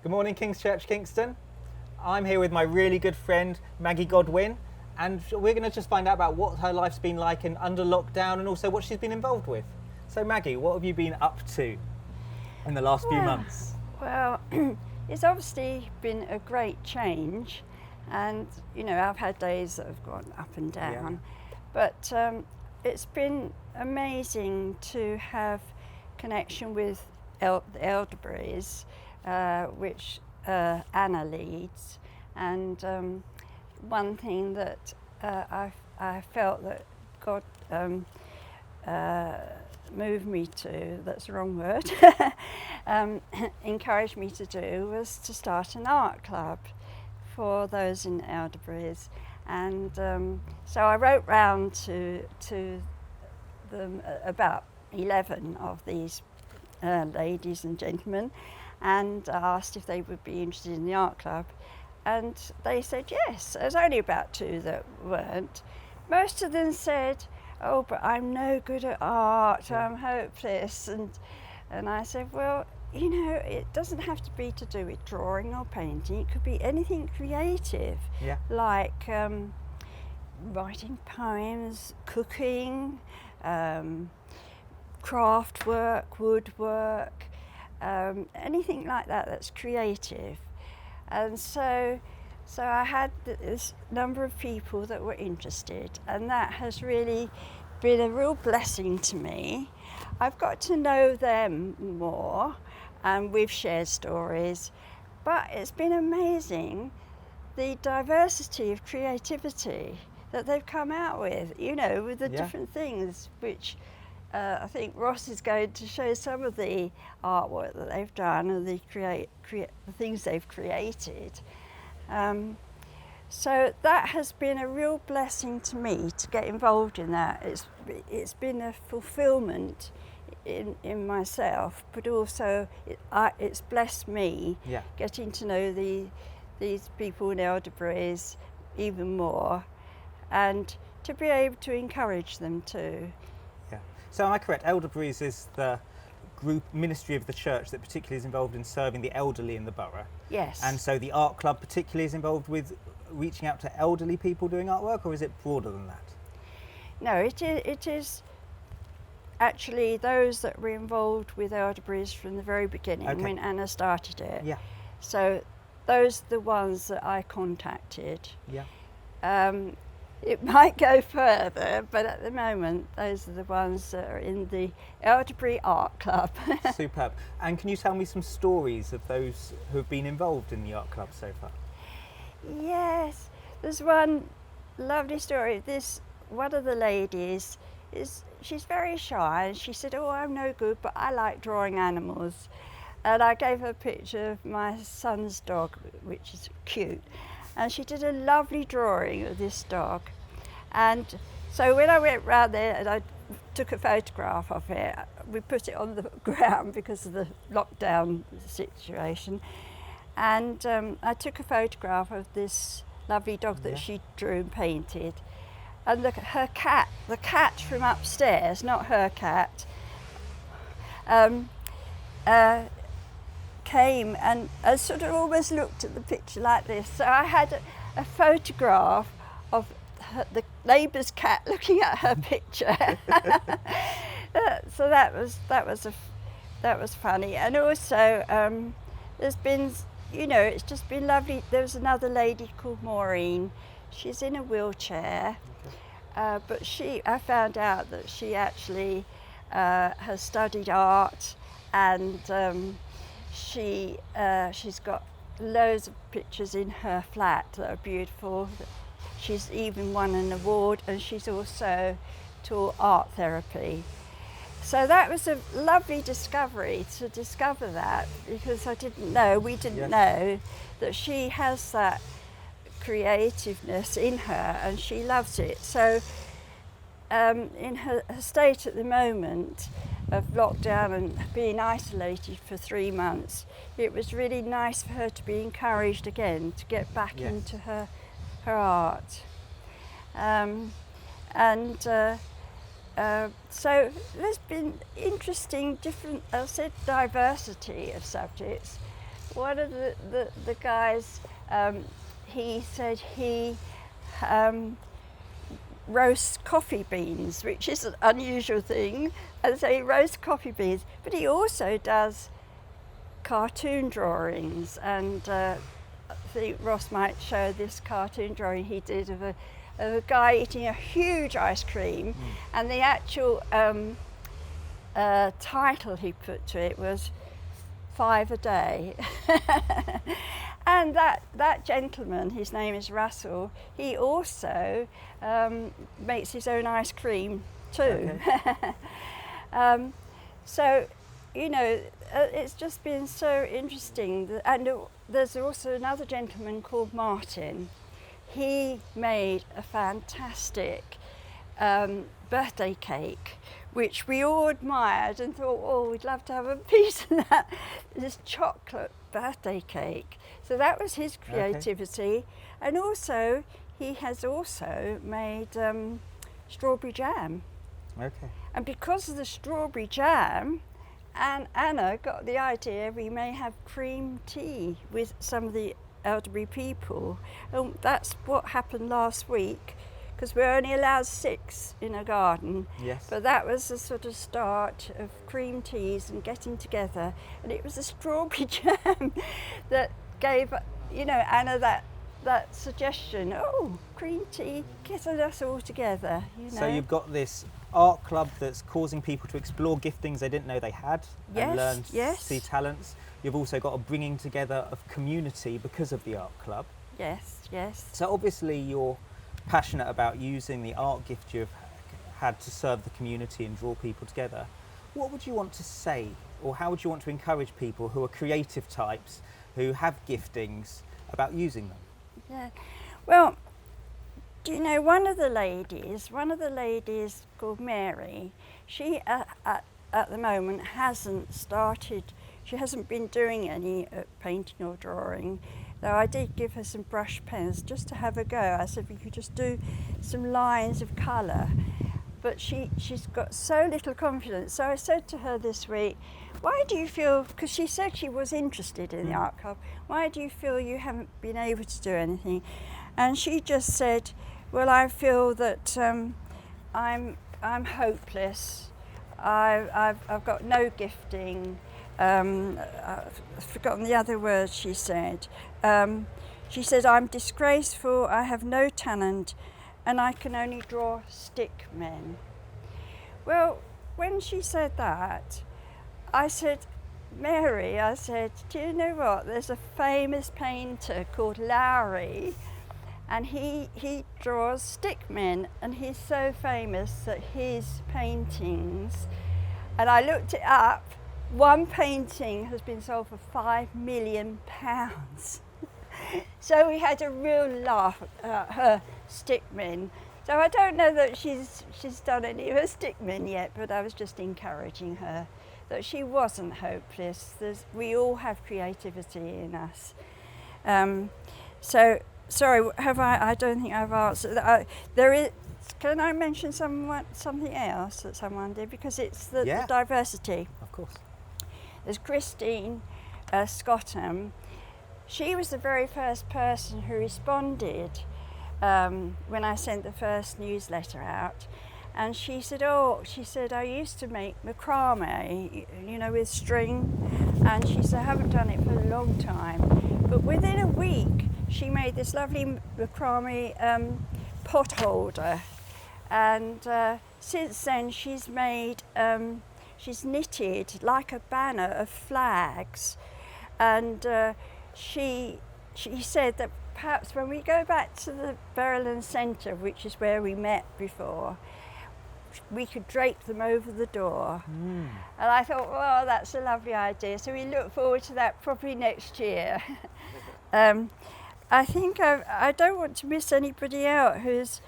Good morning, King's Church, Kingston. I'm here with my really good friend, Maggie Godwin, and we're going to just find out about what her life's been like under lockdown and also what she's been involved with. So Maggie, what have you been up to in the last few months? Well, it's obviously been a great change, and I've had days that have gone up and down, but it's been amazing to have connection with the Elderberries, which Anna leads, and one thing that I felt that God moved me to, that's the wrong word, encouraged me to do, was to start an art club for those in Elderberries. And so I wrote round to them, about 11 of these ladies and gentlemen, and asked if they would be interested in the art club. And they said yes. There was only about 2 that weren't. Most of them said, "Oh, but I'm no good at art, I'm hopeless." And I said, well, it doesn't have to be to do with drawing or painting. It could be anything creative, like writing poems, cooking, craft work, woodwork, anything like that that's creative. And so I had this number of people that were interested, and that has really been a real blessing to me. I've got to know them more, and we've shared stories, but it's been amazing the diversity of creativity that they've come out with, with the different things, which I think Ross is going to show some of the artwork that they've done and the things they've created. So that has been a real blessing to me to get involved in that. It's been a fulfilment in myself, but also it's blessed me getting to know these people in Elderberries even more, and to be able to encourage them too. Yeah. So am I correct? Elderberries is the group ministry of the church that particularly is involved in serving the elderly in the borough. Yes. And so the art club particularly is involved with reaching out to elderly people doing artwork, or is it broader than that? No, it is actually those that were involved with Elderberries from the very beginning when Anna started it. Yeah. So those are the ones that I contacted. Yeah. It might go further, but at the moment, those are the ones that are in the Elderberry Art Club. Superb. And can you tell me some stories of those who have been involved in the art club so far? Yes, there's one lovely story. One of the ladies, she's very shy, and she said, "Oh, I'm no good, but I like drawing animals." And I gave her a picture of my son's dog, which is cute. And she did a lovely drawing of this dog. And so when I went round there and I took a photograph of it, we put it on the ground because of the lockdown situation. And I took a photograph of this lovely dog that she drew and painted. And the cat from upstairs, not her cat, came and sort of almost looked at the picture like this. So I had a photograph of the neighbour's cat looking at her picture. So that was funny. And also there's been, it's just been lovely. There was another lady called Maureen. She's in a wheelchair, but I found out that she actually has studied art, and she's got loads of pictures in her flat that are beautiful. She's even won an award, and she's also taught art therapy. So that was a lovely discovery to discover that, because we didn't know that she has that creativeness in her, and she loves it. So in her state at the moment of lockdown and being isolated for 3 months, it was really nice for her to be encouraged again to get back into her art. So there's been interesting, different, diversity of subjects. one of the guys, he said he roasts coffee beans, which is an unusual thing, and so he roasts coffee beans, but he also does cartoon drawings, and I think Ross might show this cartoon drawing he did of a guy eating a huge ice cream, and the actual title he put to it was 5 a day. And that gentleman, his name is Russell, he also makes his own ice cream too. Okay. So, you know, it's just been so interesting. And there's also another gentleman called Martin. He made a fantastic birthday cake, which we all admired and thought, oh, we'd love to have a piece of that, this chocolate birthday cake. So that was his creativity. Okay. And also, he has also made strawberry jam. Okay. And because of the strawberry jam, and Anna got the idea we may have cream tea with some of the elderberry people. And that's what happened last week, because we're only allowed 6 in a garden. Yes. But that was the sort of start of cream teas and getting together. And it was the strawberry jam that gave, you know, Anna that suggestion. Oh, cream tea, getting us all together. You know? So you've got this art club that's causing people to explore giftings they didn't know they had, and learn to see talents. You've also got a bringing together of community because of the art club. Yes, yes. So obviously you're passionate about using the art gift you've had to serve the community and draw people together. What would you want to say, or how would you want to encourage people who are creative types, who have giftings, about using them? Yeah, well, do you know, one of the ladies called Mary, she at the moment hasn't been doing any painting or drawing, though I did give her some brush pens just to have a go. I said we could just do some lines of colour, but she's got so little confidence. So I said to her this week, why do you feel, because she said she was interested in the art club, why do you feel you haven't been able to do anything? And she just said, well, I feel that I'm hopeless. I've got no gifting. I've forgotten the other words she said. She said, I'm disgraceful, I have no talent, and I can only draw stick men. Well, when she said that, I said, Mary, I said, do you know what? There's a famous painter called Lowry, and he draws stick men, and he's so famous that his paintings, and I looked it up, one painting has been sold for £5 million. So we had a real laugh at her stickmen. So I don't know that she's done any of her stickmen yet, but I was just encouraging her that she wasn't hopeless. We all have creativity in us. So sorry, I don't think I've answered that. There is. Can I mention something else that someone did, because it's the diversity. Of course. There's Christine Scottham. She was the very first person who responded when I sent the first newsletter out, and she said, I used to make macrame, you know, with string, and she said, I haven't done it for a long time, but within a week she made this lovely macrame pot holder, and since then she's made she's knitted like a banner of flags, and she said that perhaps when we go back to the Verulam Centre, which is where we met before, we could drape them over the door. And I thought, well, that's a lovely idea. So we look forward to that probably next year. I think I don't want to miss anybody out who's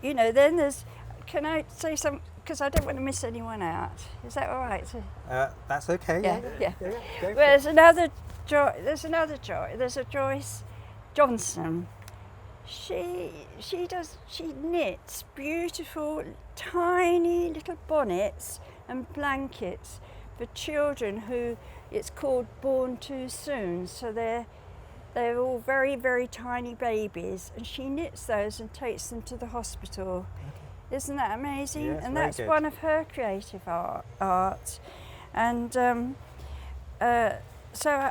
you know, then there's, can I say something? Because I don't want to miss anyone out. Is that all right? That's okay. Yeah. Well, there's another Joyce Johnson. She knits beautiful, tiny little bonnets and blankets for children who it's called born too soon. So they're all very, very tiny babies, and she knits those and takes them to the hospital. Okay. Isn't that amazing? Yes, and very that's good. one of her creative art. And so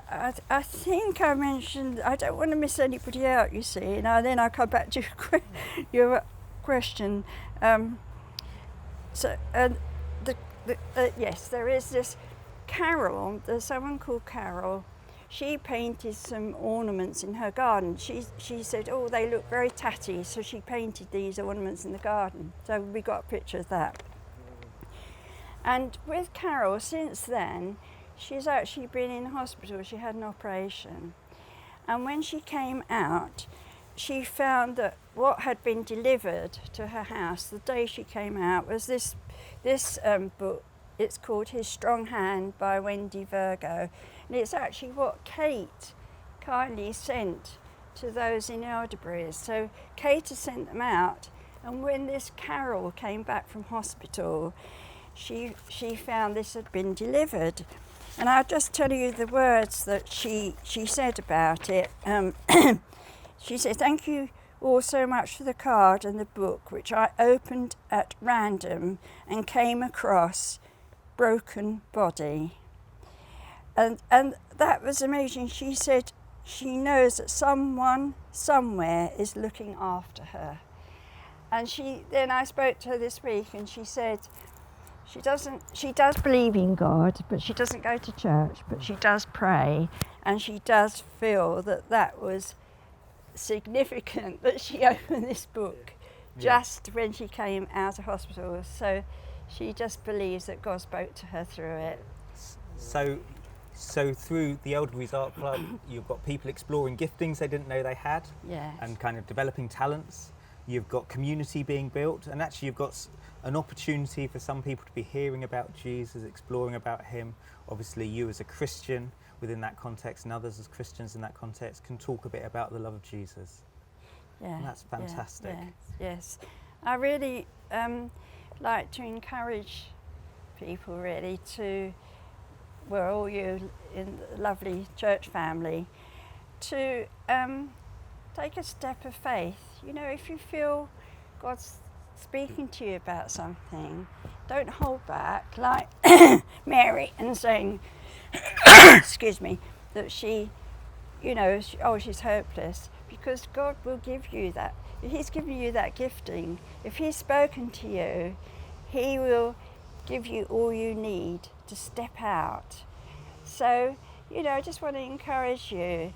I think I mentioned, I don't want to miss anybody out, you see, and then I'll come back to your question. Yes, there is this Carol, there's someone called Carol. She painted some ornaments in her garden. She said, oh, they look very tatty, so she painted these ornaments in the garden. So we got a picture of that. And with Carol, since then, she's actually been in hospital. She had an operation. And when she came out, she found that what had been delivered to her house the day she came out was this book. It's called His Strong Hand by Wendy Virgo. And it's actually what Kate kindly sent to those in Elderberries. So Kate has sent them out, and when this Carol came back from hospital, she found this had been delivered. And I'll just tell you the words that she said about it. She said, thank you all so much for the card and the book, which I opened at random and came across broken body. And that was amazing. She said she knows that someone somewhere is looking after her. And then I spoke to her this week, and she said she does believe in God, but she doesn't go to church, but she does pray, and she does feel that was significant that she opened this book just when she came out of hospital. So she just believes that God spoke to her through it. So through the Elderberries Art Club, you've got people exploring giftings they didn't know they had, Yes. and kind of developing talents. You've got community being built, and actually you've got an opportunity for some people to be hearing about Jesus, exploring about him. Obviously you as a Christian within that context, and others as Christians in that context, can talk a bit about the love of Jesus. Yeah, and that's fantastic. Yes. I really like to encourage people really to, well, all you in the lovely church family, to take a step of faith. You know, if you feel God's speaking to you about something, don't hold back like Mary and saying, excuse me, that she, you know, she's hopeless, because God will give you that. If he's given you that gifting, if he's spoken to you, he will give you all you need to step out. So, you know, I just want to encourage you,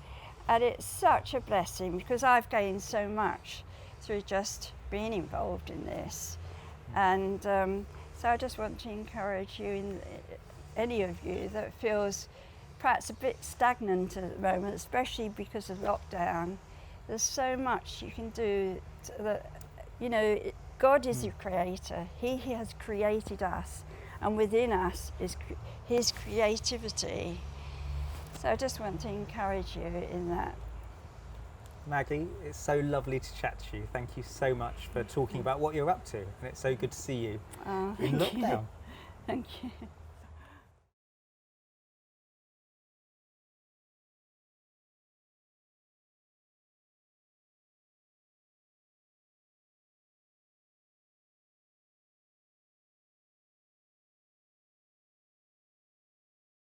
and it's such a blessing because I've gained so much through just being involved in this. And so I just want to encourage you, any of you that feels perhaps a bit stagnant at the moment, especially because of lockdown. There's so much you can do that, you know, God is the creator. He has created us, and within us is his creativity. So I just want to encourage you in that. Maggie, it's so lovely to chat to you. Thank you so much for talking about what you're up to, and it's so good to see you in lockdown. Thank you.